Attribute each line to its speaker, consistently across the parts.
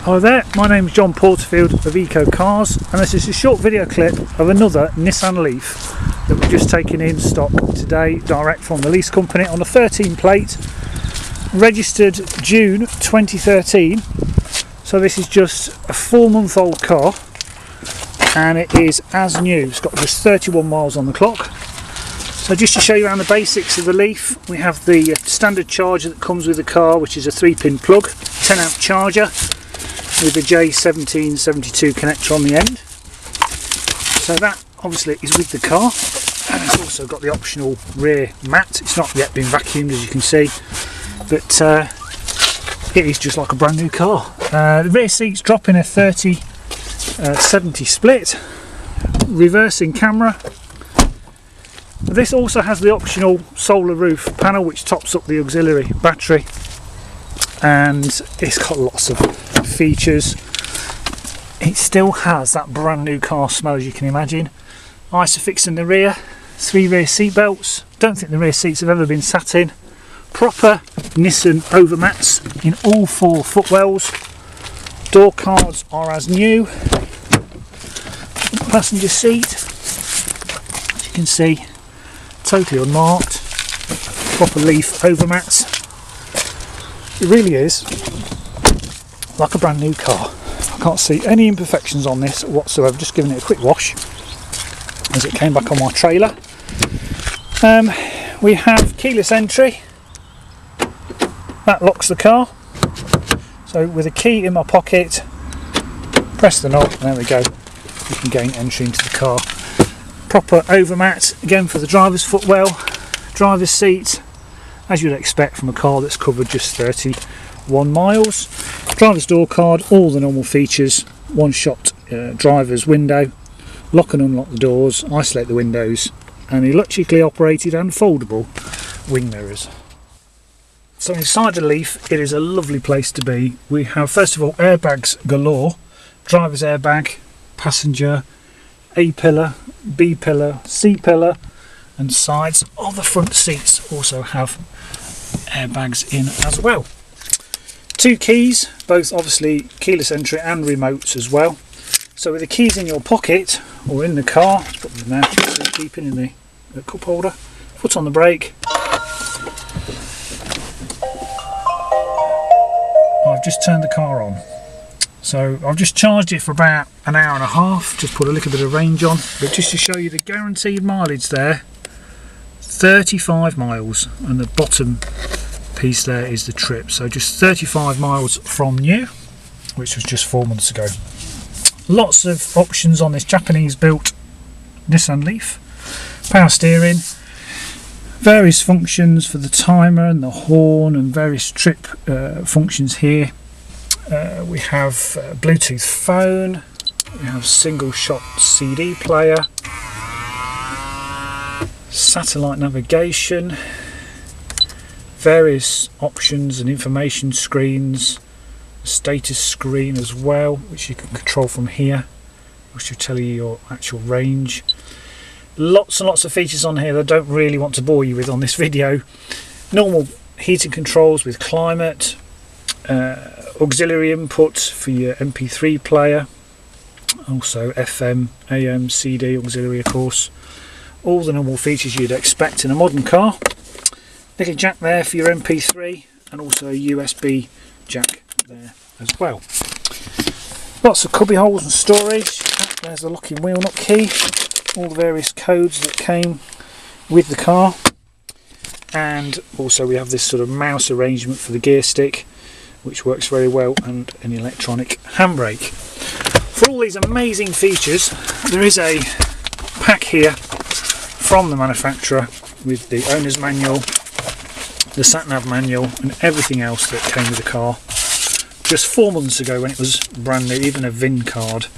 Speaker 1: Hi there, my name is John Porterfield of Eco Cars, and this is a short video clip of another Nissan Leaf that we've just taken in stock today, direct from the lease company, on a 13 plate, registered June 2013. So this is just a 4-month-old car, and it is as new. It's got just 31 miles on the clock. So just to show you around the basics of the Leaf, we have the standard charger that comes with the car, which is a 3-pin plug, 10-amp charger with the J1772 connector on the end. So that obviously is with the car, and it's also got the optional rear mat. It's not yet been vacuumed, as you can see, but it is just like a brand new car. The rear seats drop in a 30-70 split, reversing camera. This also has the optional solar roof panel, which tops up the auxiliary battery, and it's got lots of features. It still has that brand new car smell, as you can imagine. Isofix in the rear, 3 rear seat belts. Don't think the rear seats have ever been sat in. Proper Nissan overmats in all 4 footwells. Door cards are as new. Passenger seat, as you can see, totally unmarked. Proper Leaf overmats. It really is like a brand new car. I can't see any imperfections on this whatsoever. Just giving it a quick wash as it came back on my trailer. We have keyless entry. That locks the car. So with a key in my pocket, press the knob, and there we go. You can gain entry into the car. Proper overmat again for the driver's footwell, driver's seat, as you'd expect from a car that's covered just 31 miles. Driver's door card, all the normal features, one-shot driver's window, lock and unlock the doors, isolate the windows, and electrically operated and foldable wing mirrors. So inside the Leaf, it is a lovely place to be. We have, first of all, airbags galore, driver's airbag, passenger, A-pillar, B-pillar, C-pillar, and sides of the front seats also have airbags in as well. 2 keys, both obviously keyless entry and remotes as well. So with the keys in your pocket or in the car, let's put them there, keeping in the cup holder, foot on the brake. I've just turned the car on. So I've just charged it for about an hour and a half, just put a little bit of range on, but just to show you the guaranteed mileage there, 35 miles, and the bottom piece there is the trip. So just 35 miles from new, which was just 4 months ago. Lots of options on this Japanese built Nissan Leaf. Power steering, various functions for the timer and the horn, and various trip functions here. We have Bluetooth phone, we have single shot CD player, satellite navigation, various options and information screens, status screen as well, which you can control from here, which will tell you your actual range. Lots and lots of features on here that I don't really want to bore you with on this video. Normal heating controls with climate, auxiliary input for your MP3 player, also FM, AM, CD auxiliary, of course. All the normal features you'd expect in a modern car. Little jack there for your MP3, and also a USB jack there as well. Lots of cubby holes and storage. There's the locking wheel nut key, all the various codes that came with the car, and also we have this sort of mouse arrangement for the gear stick, which works very well, and an electronic handbrake. For all these amazing features, there is a pack here from the manufacturer with the owner's manual, the sat-nav manual, and everything else that came with the car. Just 4 months ago when it was brand new, even a VIN card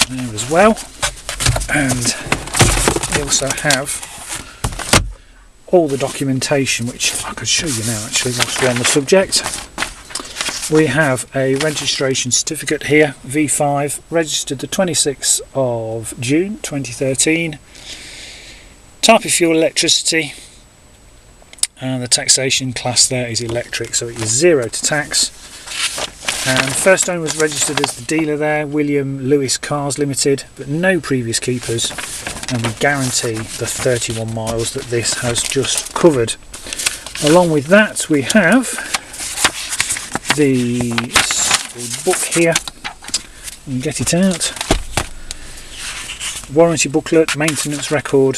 Speaker 1: there as well. And we also have all the documentation, which I could show you now actually whilst we're on the subject. We have a registration certificate here, V5, registered the 26th of June 2013. Type of fuel, electricity, and the taxation class there is electric, so it is 0 to tax. First owner was registered as the dealer there, William Lewis Cars Limited, but no previous keepers, and we guarantee the 31 miles that this has just covered. Along with that we have the book here. You can get it out. Warranty booklet, maintenance record,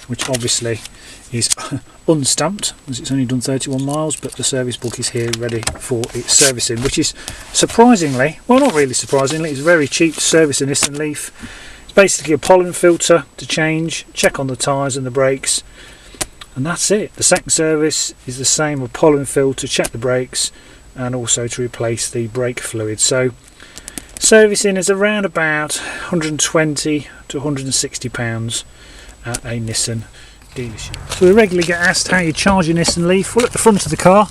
Speaker 1: which obviously is unstamped as it's only done 31 miles, but the service book is here ready for its servicing, which is surprisingly, well, not really surprisingly, it's very cheap to service a Nissan Leaf. It's basically a pollen filter to change, check on the tyres and the brakes, and that's it. The second service is the same, a pollen filter, check the brakes, and also to replace the brake fluid. So servicing is around about £120 to £160 at a Nissan dealership. So we regularly get asked how you charge your Nissan Leaf. Well, at the front of the car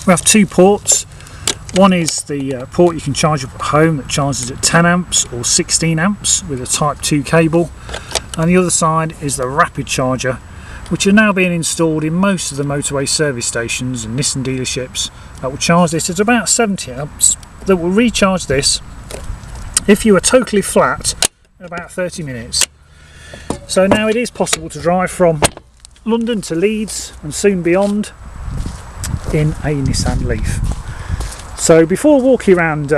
Speaker 1: we have two ports. One is the port you can charge up at home that charges at 10 amps or 16 amps with a Type 2 cable, and the other side is the rapid charger, which are now being installed in most of the motorway service stations and Nissan dealerships that will charge this at about 70 amps, that will recharge this if you are totally flat in about 30 minutes. So now it is possible to drive from London to Leeds and soon beyond in a Nissan Leaf. So before walking around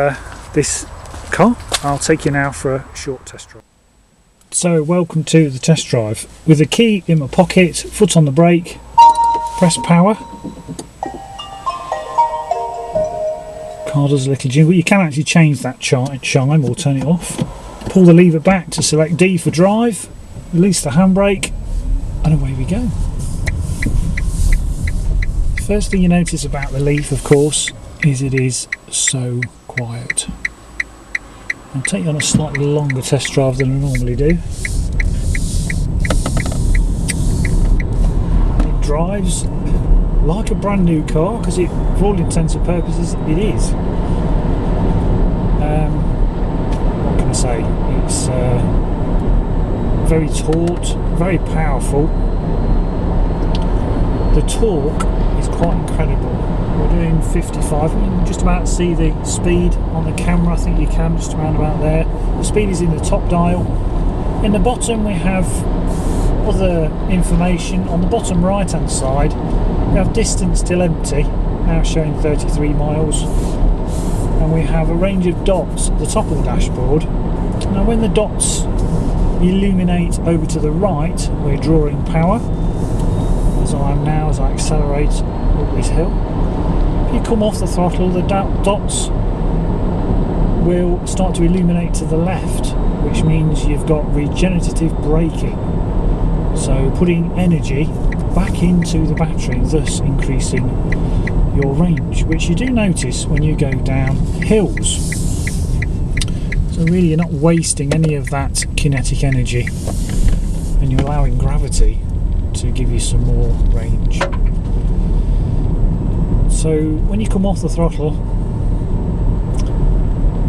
Speaker 1: this car, I'll take you now for a short test drive. So welcome to the test drive. With the key in my pocket, foot on the brake, press power. Car does a little jingle. You can actually change that chime or turn it off. Pull the lever back to select D for drive, release the handbrake, and away we go. First thing you notice about the Leaf, of course, is it is so quiet. I'll take you on a slightly longer test drive than I normally do. It drives like a brand new car, because it, for all intents and purposes, it is. What can I say? It's very taut, very powerful. The torque is quite incredible. We're doing 55. You can just about see the speed on the camera. I think you can, just around about there. The speed is in the top dial. In the bottom we have other information. On the bottom right hand side we have distance till empty, now showing 33 miles, and we have a range of dots at the top of the dashboard. Now when the dots illuminate over to the right, we're drawing power, as I am now as I accelerate up this hill. If you come off the throttle, the dots will start to illuminate to the left, which means you've got regenerative braking, so putting energy back into the battery, thus increasing your range, which you do notice when you go down hills. So really you're not wasting any of that kinetic energy, and you're allowing gravity to give you some more range. So when you come off the throttle,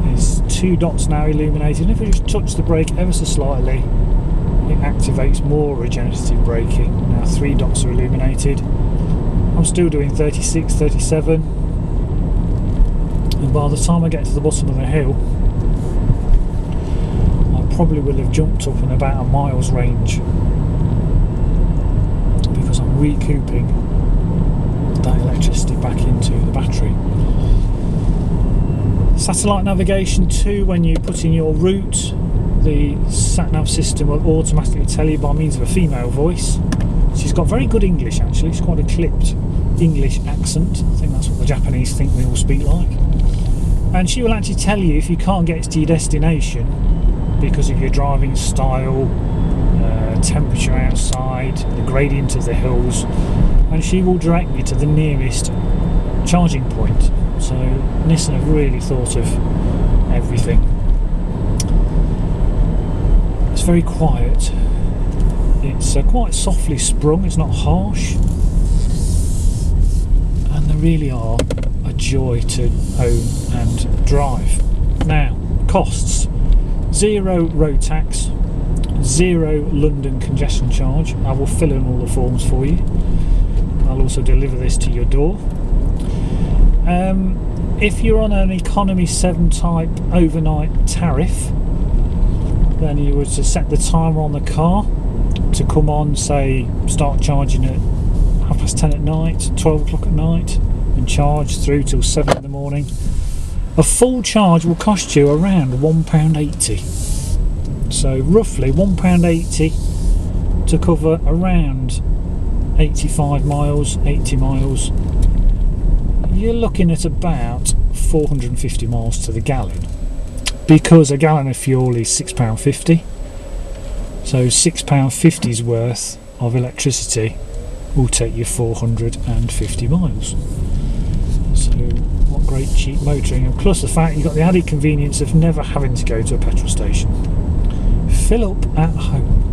Speaker 1: there's two dots now illuminated, and if we just touch the brake ever so slightly, it activates more regenerative braking. Now 3 dots are illuminated. I'm still doing 36, 37, and by the time I get to the bottom of the hill, I probably will have jumped up in about a mile's range, because I'm recouping that electricity back into the battery. Satellite navigation too, when you put in your route, the sat-nav system will automatically tell you by means of a female voice. She's got very good English actually, she's quite a clipped English accent. I think that's what the Japanese think we all speak like. And she will actually tell you if you can't get to your destination because of your driving style, temperature outside, the gradient of the hills, and she will direct you to the nearest charging point. So Nissan have really thought of everything. It's very quiet. It's quite softly sprung, it's not harsh, and they really are a joy to own and drive. Now, costs: 0 road tax, 0 London congestion charge. I will fill in all the forms for you. I'll also deliver this to your door. If you're on an economy 7 type overnight tariff, then you would set the timer on the car to come on, say, start charging at 10:30 at night, 12 o'clock at night, and charge through till 7 in the morning. A full charge will cost you around £1.80. So roughly £1.80 to cover around 85 miles, 80 miles. You're looking at about 450 miles to the gallon, because a gallon of fuel is £6.50. So £6.50's worth of electricity will take you 450 miles. So what great cheap motoring, and plus the fact you've got the added convenience of never having to go to a petrol station. Fill up at home.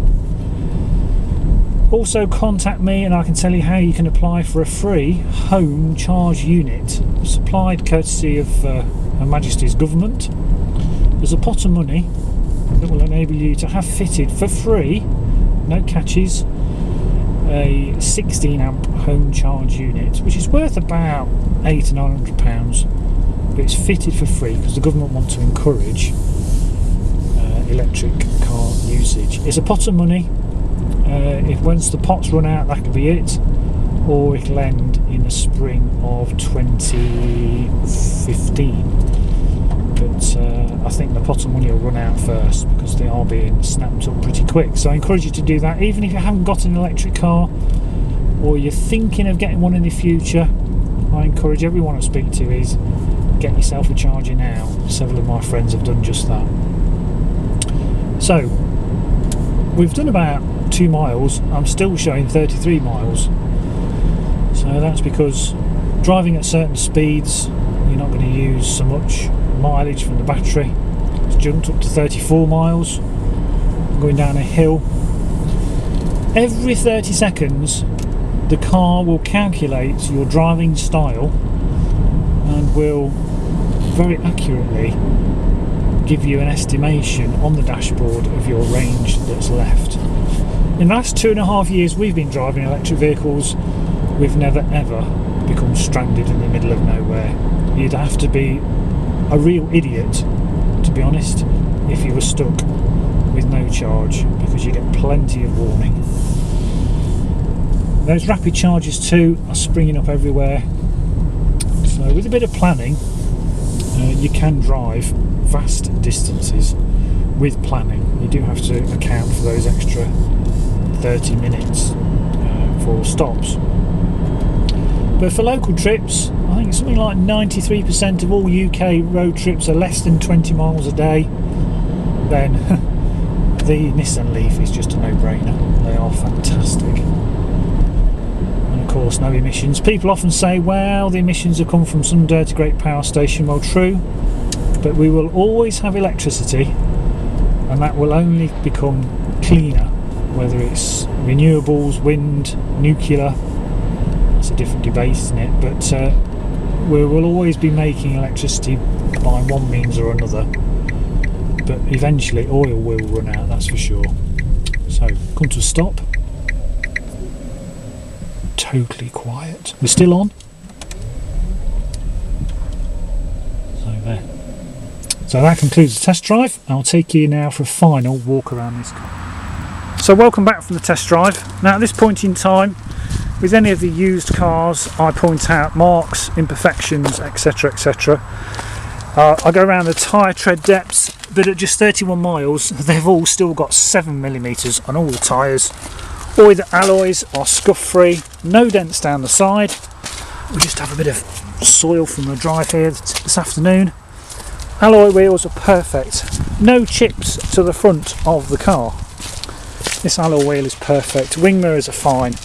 Speaker 1: Also contact me and I can tell you how you can apply for a free home charge unit supplied courtesy of Her Majesty's government. There's a pot of money that will enable you to have fitted for free, no catches, a 16 amp home charge unit, which is worth about £800 to £900, but it's fitted for free because the government want to encourage electric car usage. It's a pot of money. If once the pots run out, that could be it, or it'll end in the spring of 2015. But I think the pot of money will run out first because they are being snapped up pretty quick. So I encourage you to do that, even if you haven't got an electric car or you're thinking of getting one in the future. I encourage everyone I speak to is get yourself a charger now. Several of my friends have done just that. So we've done about 2 miles. I'm still showing 33 miles. So that's because driving at certain speeds, you're not going to use so much mileage from the battery. It's jumped up to 34 miles going down a hill. Every 30 seconds the car will calculate your driving style and will very accurately give you an estimation on the dashboard of your range that's left. In the last 2.5 years we've been driving electric vehicles, we've never ever become stranded in the middle of nowhere. You'd have to be a real idiot, to be honest, if you were stuck with no charge, because you get plenty of warning. Those rapid charges too are springing up everywhere. So with a bit of planning, you can drive vast distances with planning. You do have to account for those extra 30 minutes for stops. But for local trips, I think something like 93% of all UK road trips are less than 20 miles a day. Then the Nissan Leaf is just a no-brainer. They are fantastic. And of course, no emissions. People often say, well, the emissions have come from some dirty great power station. Well, true, but we will always have electricity, and that will only become cleaner, whether it's renewables, wind, nuclear. It's a different debate, isn't it? But we will always be making electricity by one means or another. But eventually oil will run out, that's for sure. So, come to a stop. Totally quiet. We're still on. So there. So that concludes the test drive. I'll take you now for a final walk around this car. So welcome back from the test drive. Now at this point in time, with any of the used cars, I point out marks, imperfections, etc, etc. I go around the tyre tread depths, but at just 31 miles they've all still got 7mm on all the tyres. All the alloys are scuff free, no dents down the side. We just have a bit of soil from the drive here this afternoon. Alloy wheels are perfect, no chips to the front of the car. This alloy wheel is perfect, wing mirrors are fine.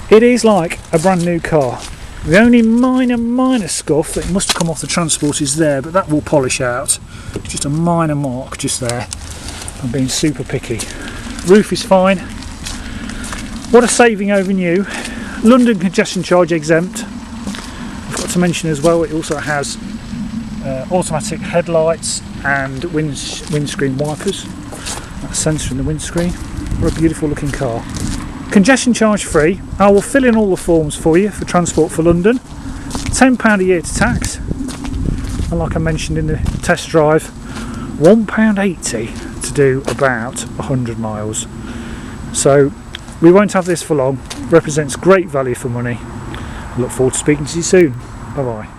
Speaker 1: It is like a brand new car. The only minor scuff that must have come off the transport is there, but that will polish out. Just a minor mark just there. I'm being super picky. Roof is fine. What a saving over new. London congestion charge exempt. I've got to mention as well, it also has automatic headlights and windscreen wipers. That sensor in the windscreen. What a beautiful looking car. Congestion charge free. I will fill in all the forms for you for Transport for London. £10 a year to tax, and like I mentioned in the test drive, £1.80 to do about 100 miles. So we won't have this for long. Represents great value for money. I look forward to speaking to you soon. Bye bye.